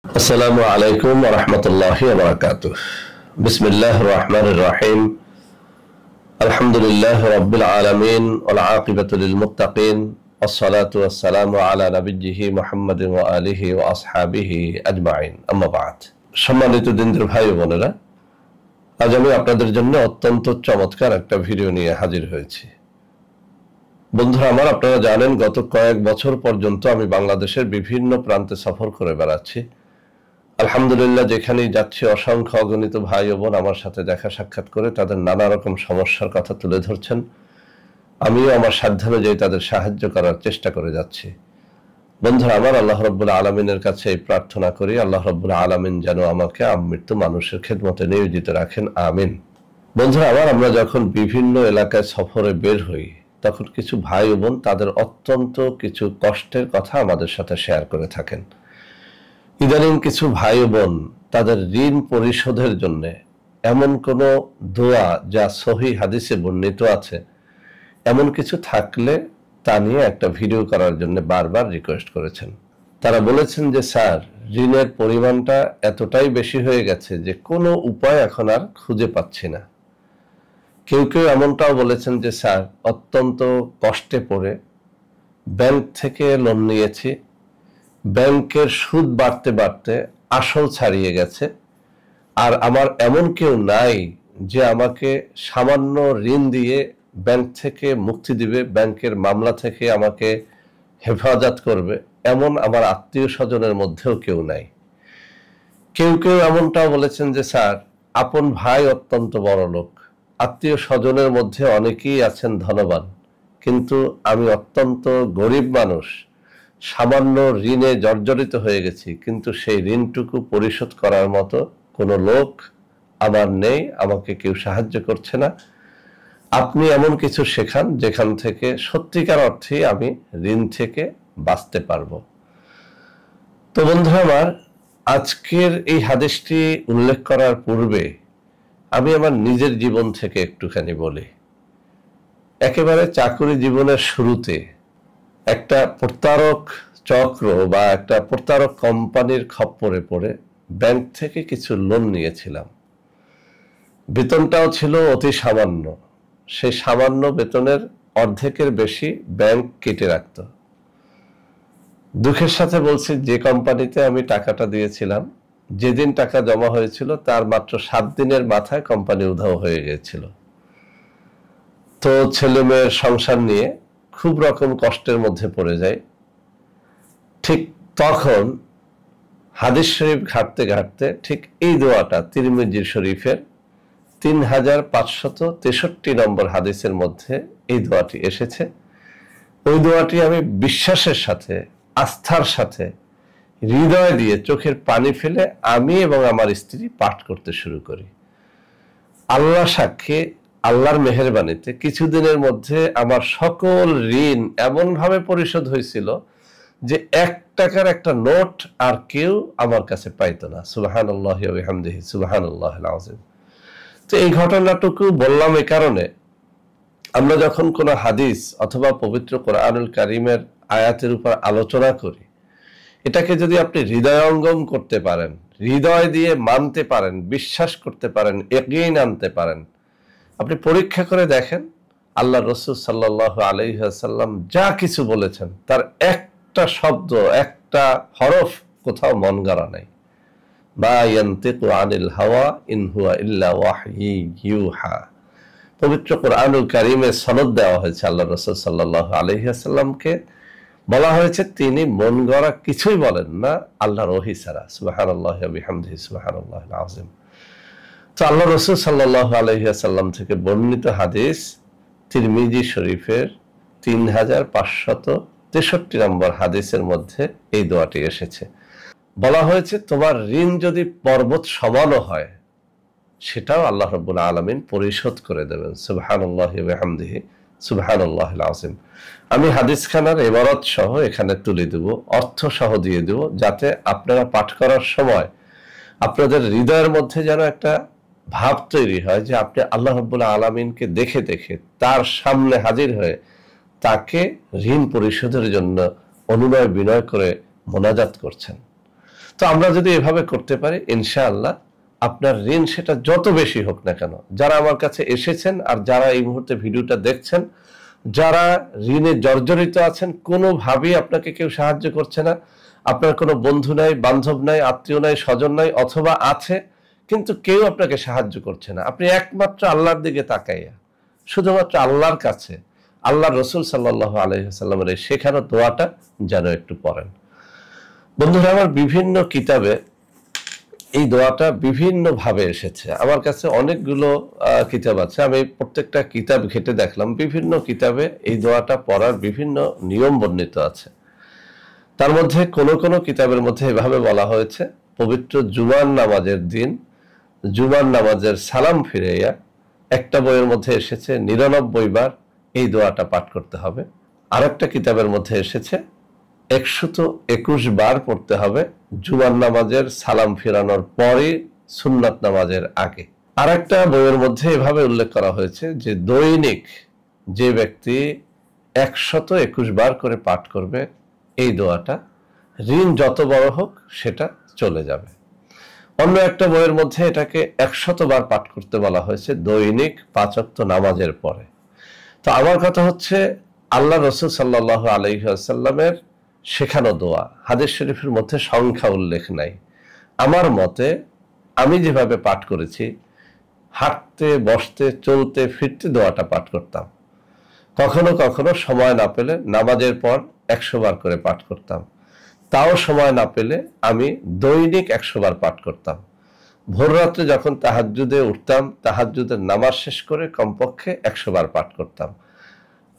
আসসালামু আলাইকুম ওয়া রাহমাতুল্লাহি ওয়া বারাকাতুহু। বিসমিল্লাহির রহমানির রহিম। আলহামদুলিল্লাহি রাব্বিল আলামিন ওয়াল আকিবাতু লিল মুত্তাকিন ওয়াসসালাতু ওয়াসসালামু আলা নাবিয়্যিহি মুহাম্মাদিন ওয়া আলিহি ওয়া আসহাবিহি আজমাইন। আম্মা বা'দ। সম্মানিত দিনদার ভাই ও বোনেরা, আজ আমি আপনাদের জন্য অত্যন্ত চমৎকার একটা ভিডিও নিয়ে হাজির হয়েছি। বন্ধুরা আমার, আপনারা জানেন গত কয়েক বছর পর্যন্ত আমি বাংলাদেশের বিভিন্ন প্রান্তে সফর করে বেড়াচ্ছি। আলহামদুলিল্লাহ, যেখানেই যাচ্ছি অসংখ্য অগণিত ভাই ও বোন আমার সাথে দেখা সাক্ষাৎ করে তাদের নানা রকম সমস্যার কথা তুলে ধরছেন। আমিও আমার সাধ্যানুযায়ী তাদের সাহায্য করার চেষ্টা করে যাচ্ছি। বন্ধুরা আমার, আল্লাহ রাব্বুল আলামিনের কাছে এই প্রার্থনা করি, আল্লাহ রাব্বুল আলামিন যেন আমাকে আমৃত্যু মানুষের খেদমতে নিয়োজিত রাখেন, আমিন। বন্ধুরা আমার, আমরা যখন বিভিন্ন এলাকায় সফরে বের হই তখন কিছু ভাই ও বোন তাদের অত্যন্ত কিছু কষ্টের কথা আমাদের সাথে শেয়ার করে থাকেন। ইদানিং কিছু ভাই ও বোন তাদের ঋণ পরিশোধের জন্য এমন কোন দোয়া যা সহিহ হাদিসে বর্ণিত আছে এমন কিছু থাকলে তা নিয়ে একটা ভিডিও করার জন্য বারবার রিকোয়েস্ট করেছেন। তারা বলেছেন যে স্যার, ঋণের পরিমাণটা এতটাই বেশি হয়ে গেছে যে কোনো উপায় এখন আর খুঁজে পাচ্ছি না। কেউ কেউ এমনটাও বলেছেন যে স্যার, অত্যন্ত কষ্টে পড়ে ব্যাংক থেকে লোন নিয়েছি, ব্যাংকের সুদ বাড়তে বাড়তে আসল ছাড়িয়ে গেছে, আর আমার এমন কেউ নাই যে আমাকে সামান্য ঋণ দিয়ে ব্যাংক থেকে মুক্তি দিবে, ব্যাংকের মামলা থেকে আমাকে হেফাজত করবে, এমন আমার আত্মীয় স্বজনের মধ্যেও কেউ নাই। কেউ কেউ এমনটাও বলেছেন যে স্যার, আপন ভাই অত্যন্ত বড় লোক, আত্মীয় স্বজনের মধ্যে অনেকেই আছেন ধনবান, কিন্তু আমি অত্যন্ত গরিব মানুষ, সামান্য ঋণে জর্জরিত হয়ে গেছি, কিন্তু সেই ঋণটুকু পরিশোধ করার মতো কোনো লোক আমার নেই, আমাকে কেউ সাহায্য করছে না। আপনি এমন কিছু শেখান যেখান থেকে সত্যিকার অর্থে আমি ঋণ থেকে বাঁচতে পারবো। তো বন্ধুরা আমার, আজকের এই হাদিসটি উল্লেখ করার পূর্বে আমি আমার নিজের জীবন থেকে একটুখানি বলি। একেবারে চাকরি জীবনের শুরুতে একটা প্রতারক চক্র বা একটা প্রতারক কোম্পানির খপ্পরে পড়ে ব্যাংক থেকে কিছু লোন নিয়েছিলাম। বেতনটাও ছিল অতি সামান্য, সেই সামান্য বেতনের অর্ধেকের বেশি ব্যাংক কেটে রাখত। দুঃখের সাথে বলছি, যে কোম্পানিতে আমি টাকাটা দিয়েছিলাম, যেদিন টাকা জমা হয়েছিল তার মাত্র 7 দিনের মাথায় কোম্পানি উধাও হয়ে গিয়েছিল। তো ছেলে মেয়ের সংসার নিয়ে খুব রকম কষ্টের মধ্যে পড়ে যায়। ঠিক তখন হাদিস শরীফ ঘাটতে ঘাটতে ঠিক এই দোয়াটা তিরমিজি শরীফের 3563 নম্বর হাদিসের মধ্যে এই দোয়াটি এসেছে। ওই দোয়াটি আমি বিশ্বাসের সাথে, আস্থার সাথে, হৃদয় দিয়ে চোখের পানি ফেলে আমি এবং আমার স্ত্রী পাঠ করতে শুরু করি। আল্লাহ সাক্ষী, আল্লাহর মেহেরবানিতে কিছুদিনের মধ্যে আমার সকল ঋণ এমন ভাবে পরিশোধ হয়েছিল যে 1 টাকার একটা নোট আর কেউ আমার কাছে পাইতো না। সুবহানাল্লাহি ওয়া বিহামদিহি, সুবহানাল্লাহিল আযীম। তো এই ঘটনাটুকু বললাম এই কারণে, আমরা যখন কোনো হাদিস অথবা পবিত্র কোরআনুল কারীমের আয়াতের উপর আলোচনা করি, এটাকে যদি আপনি হৃদয়ঙ্গম করতে পারেন, হৃদয় দিয়ে মানতে পারেন, বিশ্বাস করতে পারেন, ইয়াকিন আনতে পারেন, আপনি পরীক্ষা করে দেখেন আল্লাহ রাসূল সাল্লাল্লাহু আলাইহি ওয়াসাল্লাম যা কিছু বলেছেন তার একটা শব্দ, একটা হরফ কোথাও মন গড়া নাই। মা ইয়ানতিকু আনিল হাওয়া ইন হুয়া ইল্লা ওয়াহয়ি ইউহা। পবিত্র কোরআনুল কারীমে সনদ দেওয়া হয়েছে আল্লাহ রাসূল সাল্লাল্লাহু আলাইহি ওয়াসাল্লামকে, বলা হয়েছে তিনি মন গড়া কিছুই বলেন না আল্লাহর ওহী ছাড়া। সুবহানাল্লাহি ওয়া বিহামদিহি, সুবহানাল্লাহিল আযীম। তো আল্লাহ রাসূল সাল্লাল্লাহু আলাইহি ওয়াসাল্লাম থেকে বর্ণিত হাদিস তিরমিজি শরীফের 3563 নম্বর হাদিসের মধ্যে এই দোয়াটি এসেছে। বলা হয়েছে, তোমার ঋণ যদি পর্বত সমানও হয় সেটাও আল্লাহ রাব্বুল আলামিন পরিশোধ করে দেবেন। সুবহানাল্লাহি ওয়া বিহামদিহি, সুবহানাল্লাহিল আযীম। আমি হাদিসখানার ইবারত সহ এখানে তুলে দেব, অর্থ সহ দিয়ে দেব, যাতে আপনারা পাঠ করার সময় আপনাদের হৃদয়ের মধ্যে যেন একটা ভাব তৈরি হয় যে আপনি আল্লাহ রাব্বুল আলামিনকে দেখে দেখে তার সামনে হাজির হয়ে তাকে ঋণ পরিশোধের জন্য অনুনয় বিনয় করে মোনাজাত করছেন। তো আমরা যদি এভাবে করতে পারি ইনশাআল্লাহ আপনার ঋণ সেটা যত বেশি হোক না কেন, যারা আমার কাছে এসেছেন আর যারা এই মুহূর্তে ভিডিওটা দেখছেন, যারা ঋণে জর্জরিত আছেন, কোনোভাবেই আপনাকে কেউ সাহায্য করছে না, আপনার কোনো বন্ধু নাই, বান্ধব নাই, আত্মীয় নাই, স্বজন নাই, অথবা আছে কিন্তু কেউ আপনাকে সাহায্য করছে না, আপনি একমাত্র আল্লাহর দিকে তাকাইয়া শুধুমাত্র আল্লাহর কাছে আল্লাহ রসুল সাল্লাল্লাহু আলাইহি ওয়াসাল্লামের এই শেখানো দোয়াটা যেন একটু পড়েন। বন্ধুরা, আমার বিভিন্ন কিতাবে এই দোয়াটা বিভিন্ন ভাবে এসেছে। আমার কাছে অনেকগুলো কিতাব আছে, আমি প্রত্যেকটা কিতাব ঘেটে দেখলাম, বিভিন্ন কিতাবে এই দোয়াটা পড়ার বিভিন্ন নিয়ম বর্ণিত আছে। তার মধ্যে কোন কোন কিতাবের মধ্যে এভাবে বলা হয়েছে, পবিত্র জুমার নামাজের দিন জুমার নামাজের সালাম ফিরাইয়া, একটা বইয়ের মধ্যে এসেছে 99 বার এই দোয়াটা পাঠ করতে হবে। আরেকটা কিতাবের মধ্যে এসেছে 121 বার পড়তে হবে জুমার নামাজের সালাম ফিরানোর পরে সুন্নাত নামাজের আগে। আরেকটা বইয়ের মধ্যে এভাবে উল্লেখ করা হয়েছে যে দৈনিক যে ব্যক্তি 121 বার করে পাঠ করবে এই দোয়াটা, ঋণ যত বড় হোক সেটা চলে যাবে। অন্য একটা বইয়ের মধ্যে এটাকে 100 বার পাঠ করতে বলা হয়েছে দৈনিক 5 ওয়াক্ত নামাজের পরে। তো আমার কথা হচ্ছে, আল্লাহ রসুল সাল্লাল্লাহু আলাইহি ওয়াসাল্লামের শেখানো দোয়া, হাদিস শরীফের মধ্যে সংখ্যা উল্লেখ নাই। আমার মতে আমি যেভাবে পাঠ করেছি, হাঁটতে, বসতে, চলতে, ফিরতে দোয়াটা পাঠ করতাম। কখনো কখনো সময় না পেলে নামাজের পর 100 বার করে পাঠ করতাম। তাও সময় না পেলে আমি দৈনিক 100 বার পাঠ করতাম। ভোর রাত্রে যখন তাহাজ্জুদে উঠতাম, তাহাজ্জুদের নামাজ শেষ করে কমপক্ষে 100 বার পাঠ করতাম।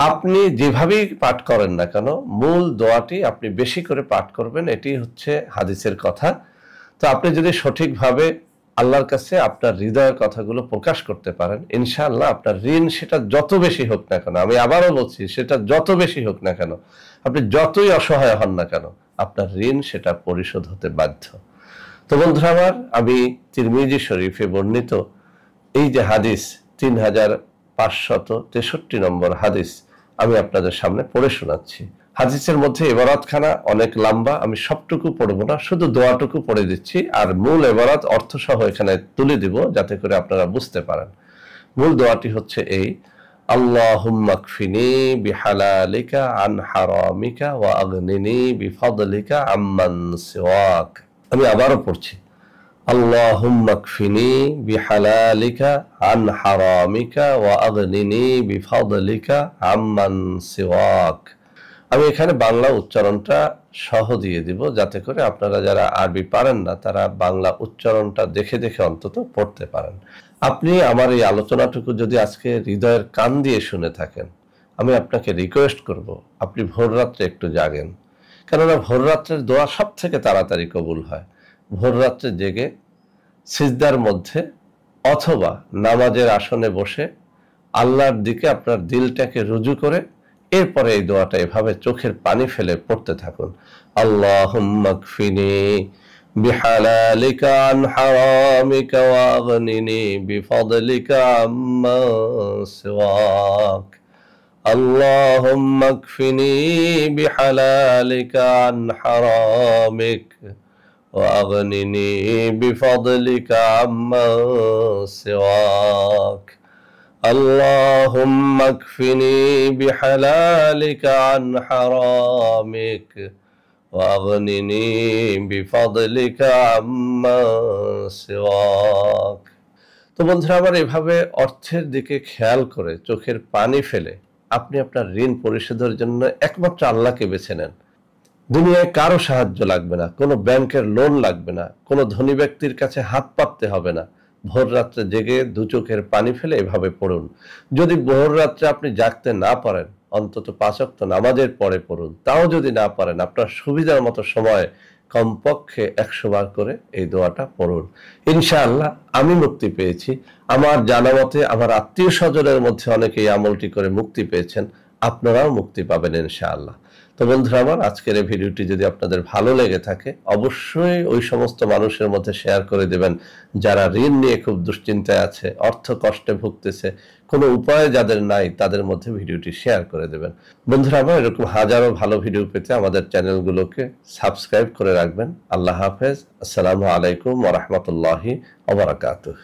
আপনি যেভাবেই পাঠ করেন না কেন, মূল দোয়াটি আপনি বেশি করে পাঠ করবেন, এটি হচ্ছে হাদিসের কথা। তো আপনি যদি সঠিকভাবে আল্লাহর কাছে আপনার হৃদয়ের কথাগুলো প্রকাশ করতে পারেন, ইনশাআল্লাহ আপনার ঋণ সেটা যত বেশি হোক না কেন, আমি আবারও বলছি, সেটা যত বেশি হোক না কেন, আপনি যতই অসহায় হন না কেন, আপনার ঋণ সেটা পরিশোধ হতে বাধ্য। তো বন্ধুরা আমার, আমি তিরমিজি শরীফে বর্ণিত এই যে হাদিস 3563 নম্বর হাদিস আমি আপনাদের সামনে পড়ে শোনাচ্ছি। হাদিসের মধ্যে ইবারাতখানা অনেক লম্বা, আমি সবটুকু পড়বো না, শুধু দোয়াটুকু পড়ে দিচ্ছি, আর মূল ইবারাত অর্থ সহ এখানে তুলে দিব যাতে করে আপনারা বুঝতে পারেন। মূল দোয়াটি হচ্ছে এই: আল্লাহুম্মা কফিনি বিহালালিকা আন হারামিকা ওয়া আগনিনি বিফাদলিকা আম্মান সিওয়াক। আমি আবারও পড়ছি, আল্লাহুম্মা কফিনি বিহালালিকা আন হারামিকা ওয়া আগনিনি বিফাদলিকা আম্মান সিওয়াক। আমি এখানে বাংলা উচ্চারণটা সহ দিয়ে দিব যাতে করে আপনারা যারা আরবি পারেন না তারা বাংলা উচ্চারণটা দেখে দেখে অন্তত পড়তে পারেন। আপনি আমার এই আলোচনাটুকু যদি আজকে হৃদয়ের কান দিয়ে শুনে থাকেন, আমি আপনাকে রিকোয়েস্ট করব আপনি ভোর রাত্রে একটু জাগেন, কেননা ভোর রাত্রের দোয়া সব থেকে তাড়াতাড়ি কবুল হয়। ভোর রাত্রে জেগে সিজদার মধ্যে অথবা নামাজের আসনে বসে আল্লাহর দিকে আপনার দিলটাকে রুজু করে এরপরে এই দোয়াটা এভাবে চোখের পানি ফেলে পড়তে থাকুন। আল্লাহুম্মা কফিনি বিহালালিকা আন হারামিকা ওয়া আগনিনি বিফাদলিকা আম্মা সিওয়াক। আল্লাহুম্মা কফিনি বিহালালিকা আন হারামিকা ওয়া আগনিনি বিফাদলিকা আম্মা সিওয়াক। اللهم اكفني بحلالك عن حرامك واغنني بفضلك عما سواك। তো বন্ধুরা আমার, এভাবে অর্থের দিকে খেয়াল করে চোখের পানি ফেলে আপনি আপনার ঋণ পরিশোধের জন্য একমাত্র আল্লাহকে বেছে নেন। দুনিয়ায় কারো সাহায্য লাগবে না, কোনো ব্যাংকের লোন লাগবে না, কোনো ধনী ব্যক্তির কাছে হাত পাততে হবে না। ভোর রাত্রে জেগে দু চোখের পানি ফেলে এভাবে পড়ুন। যদি ভোর রাত্রে আপনি জাগতে না পারেন, অন্তত 5 ওয়াক্ত নামাজের পরে পড়ুন। তাও যদি না পারেন, আপনার সুবিধার মতো সময় কমপক্ষে 100 বার করে এই দোয়াটা পড়ুন। ইনশাআল্লাহ আমি মুক্তি পেয়েছি, আমার জানা মতে আমার আত্মীয় স্বজনের মধ্যে অনেকে এই আমলটি করে মুক্তি পেয়েছেন, আপনারাও মুক্তি পাবেন ইনশাআল্লাহ। তো বন্ধুরা আমার, আজকের এই ভিডিওটি যদি আপনাদের ভালো লেগে থাকে অবশ্যই ওই সমস্ত মানুষের মধ্যে শেয়ার করে দেবেন যারা ঋণ নিয়ে খুব দুশ্চিন্তায় আছে, অর্থ কষ্টে ভুগতেছে, কোনো উপায় যাদের নাই তাদের মধ্যে ভিডিওটি শেয়ার করে দেবেন। বন্ধুরা আমার, এরকম হাজারো ভালো ভিডিও পেতে আমাদের চ্যানেলগুলোকে সাবস্ক্রাইব করে রাখবেন। আল্লাহ হাফেজ। আসসালামু আলাইকুম ওয়া রাহমাতুল্লাহি ওয়া বারাকাতুহু।